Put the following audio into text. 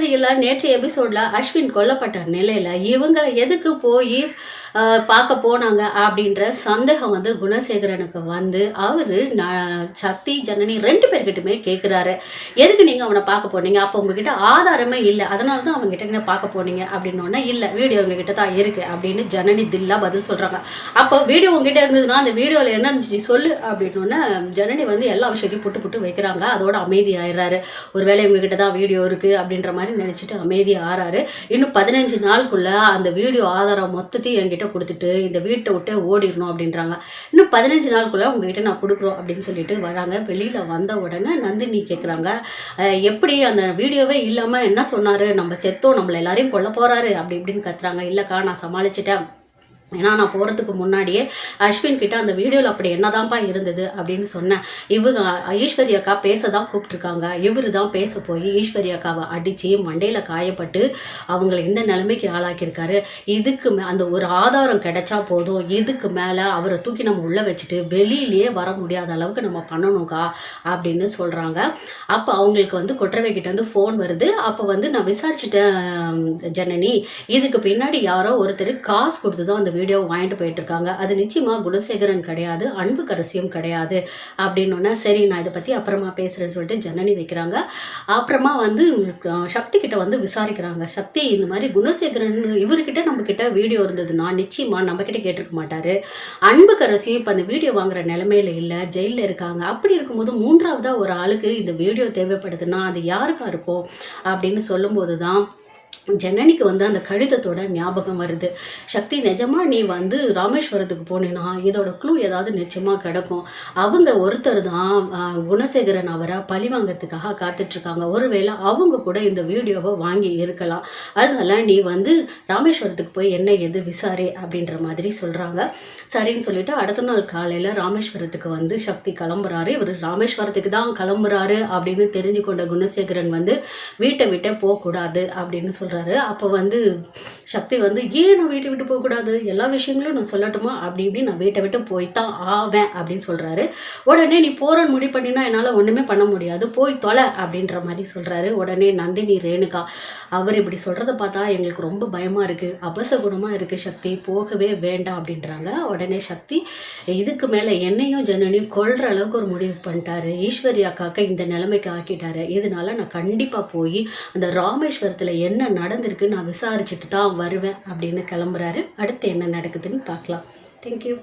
சீரியல்ல நேற்று எபிசோட்ல அஸ்வின் கொல்லப்பட்ட நிலையில இவங்களை எதுக்கு போய் பார்க்க போனாங்க அப்படின்ற சந்தேகம் வந்து குணசேகரனுக்கு வந்து அவரு சக்தி ஜனனி 2 பேர்கிட்டயுமே கேட்குறாரு. எதுக்கு நீங்க அவனை பார்க்க போனீங்க? அப்போ உங்ககிட்ட ஆதாரமே இல்லை, அதனால தான் அவங்க கிட்ட பார்க்க போனீங்க அப்படின்னோடனே இல்லை, வீடியோ உங்ககிட்ட தான் இருக்கு அப்படின்னு ஜனனி தில்லா பதில் சொல்றாங்க. அப்போ வீடியோ உங்ககிட்ட இருந்ததுன்னா அந்த வீடியோவில் என்ன இருந்துச்சு சொல்லு அப்படின்னோடனே ஜனனி வந்து எல்லா விஷயத்தையும் புட்டு புட்டு வைக்கிறாங்க. அதோட அமைதி ஆயிடுறாரு. ஒருவேளை இவங்ககிட்ட தான் வீடியோ இருக்கு அப்படின்ற மாதிரி நினைச்சிட்டு அமைதி ஆறாரு. இன்னும் 15 நாளுக்குள்ள அந்த வீடியோ ஆதாரம் மொத்தத்தையும் என்கிட்ட கொடுத்துட்டு இந்த வீட்டை விட்டு ஓடிடணும் அப்படின்றாங்க. இன்னும் 15 நாளுக்குள்ள உங்ககிட்ட நான் கொடுக்குறோம் அப்படின்னு சொல்லிட்டு வராங்க. வெளியில வந்த உடனே நந்தினி கேட்குறாங்க, எப்படி அந்த வீடியோவே இல்லாம என்ன சொன்னாரு, நம்ம செத்தோம், நம்மள எல்லாரையும் கொல்ல போறாரு அப்படி இப்படின்னு கத்துறாங்க. இல்லக்கா நான் சமாளிச்சிட்டேன், ஏன்னா நான் போகிறதுக்கு முன்னாடியே அஸ்வின் கிட்ட அந்த வீடியோவில் அப்படி என்னதான்ப்பா இருந்தது அப்படின்னு சொன்னேன். இவங்க ஈஸ்வரி அக்கா பேச தான் கூப்பிட்டுருக்காங்க. இவர் தான் பேச போய் ஈஸ்வரி அக்காவை அடித்து மண்டையில் காயப்பட்டு அவங்களை இந்த நிலைமைக்கு ஆளாக்கியிருக்காரு. இதுக்கு அந்த ஒரு ஆதாரம் கிடைச்சா போதும், இதுக்கு மேலே அவரை தூக்கி நம்ம உள்ளே வச்சுட்டு வெளியிலேயே வர முடியாத அளவுக்கு நம்ம பண்ணணும்க்கா அப்படின்னு சொல்கிறாங்க. அப்போ அவங்களுக்கு வந்து கொற்றவை கிட்ட வந்து ஃபோன் வருது. அப்போ வந்து நான் விசாரிச்சுட்டேன் ஜனனி, இதுக்கு பின்னாடி யாரோ ஒருத்தர் காசு கொடுத்து தான் அந்த வீடியோ வாங்கிட்டு போயிட்டு இருக்காங்க. அது நிச்சயமா குணசேகரன் கிடையாது, அன்புக்கரசியும் கிடையாது அப்படின்னோன்னா சரி நான் இதை பற்றி அப்புறமா பேசுகிறேன்னு சொல்லிட்டு ஜனனி வைக்கிறாங்க. அப்புறமா வந்து சக்தி கிட்ட வந்து விசாரிக்கிறாங்க. சக்தி இந்த மாதிரி குணசேகரன் இவர்கிட்ட நம்ம கிட்ட வீடியோ இருந்ததுன்னா நிச்சயமா நம்ம கிட்ட கேட்டிருக்க மாட்டாரு. அன்புக்கரசியும் இப்போ அந்த வீடியோ வாங்குற நிலைமையில இல்லை, ஜெயிலில் இருக்காங்க. அப்படி இருக்கும்போது 3ஆவதா ஒரு ஆளுக்கு இந்த வீடியோ தேவைப்படுதுன்னா அது யாருக்கா இருக்கும் அப்படின்னு சொல்லும்போது தான் ஜனனிக்கு வந்து அந்த கடிதத்தோட ஞாபகம் வருது. சக்தி நிஜமா நீ வந்து ராமேஸ்வரத்துக்கு போனேன்னா இதோட க்ளூ ஏதாவது நிச்சயமாக கிடைக்கும். அவங்க ஒருத்தர் தான் குணசேகரன் அவரை பழி வாங்கிறதுக்காக காத்துட்ருக்காங்க. ஒருவேளை அவங்க கூட இந்த வீடியோவை வாங்கி இருக்கலாம். அதனால நீ வந்து ராமேஸ்வரத்துக்கு போய் என்ன எது விசாரி அப்படின்ற மாதிரி சொல்கிறாங்க. சரின்னு சொல்லிட்டு அடுத்த நாள் காலையில் ராமேஸ்வரத்துக்கு வந்து சக்தி கிளம்புறாரு. இவர் ராமேஸ்வரத்துக்கு தான் கிளம்புறாரு அப்படின்னு தெரிஞ்சு கொண்ட குணசேகரன் வந்து வீட்டை விட்டே போகக்கூடாது அப்படின்னு சொல்கிறார். அப்போ வந்து சக்தி வந்து ஏன் நான் வீட்டை விட்டு போகக்கூடாது, எல்லா விஷயங்களும் நான் சொல்லட்டுமா அப்படி இப்படி நான் வீட்டை விட்டு போய்த்தான் ஆவேன் அப்படின்னு சொல்கிறாரு. உடனே நீ போகிறன்னு முடிவு பண்ணினா என்னால் ஒன்றுமே பண்ண முடியாது, போய் தொலை அப்படின்ற மாதிரி சொல்கிறாரு. உடனே நந்தினி ரேணுகா அவர் இப்படி சொல்கிறத பார்த்தா எங்களுக்கு ரொம்ப பயமாக இருக்குது, அபசகுணமாக இருக்குது, சக்தி போகவே வேண்டாம் அப்படின்றாங்க. உடனே சக்தி இதுக்கு மேலே என்னையும் ஜனனியும் கொல்ற அளவுக்கு ஒரு முடிவு பண்ணிட்டாரு, ஈஸ்வரி அக்காக்க இந்த நிலைமைக்கு ஆக்கிட்டாரு. இதனால நான் கண்டிப்பாக போய் அந்த ராமேஸ்வரத்தில் என்ன நடந்திருக்கு நான் விசாரிச்சுட்டு தான் வருவேன் அப்படின்னு கிளம்புறாரு. அடுத்து என்ன நடக்குதுன்னு பார்க்கலாம். தேங்க்யூ.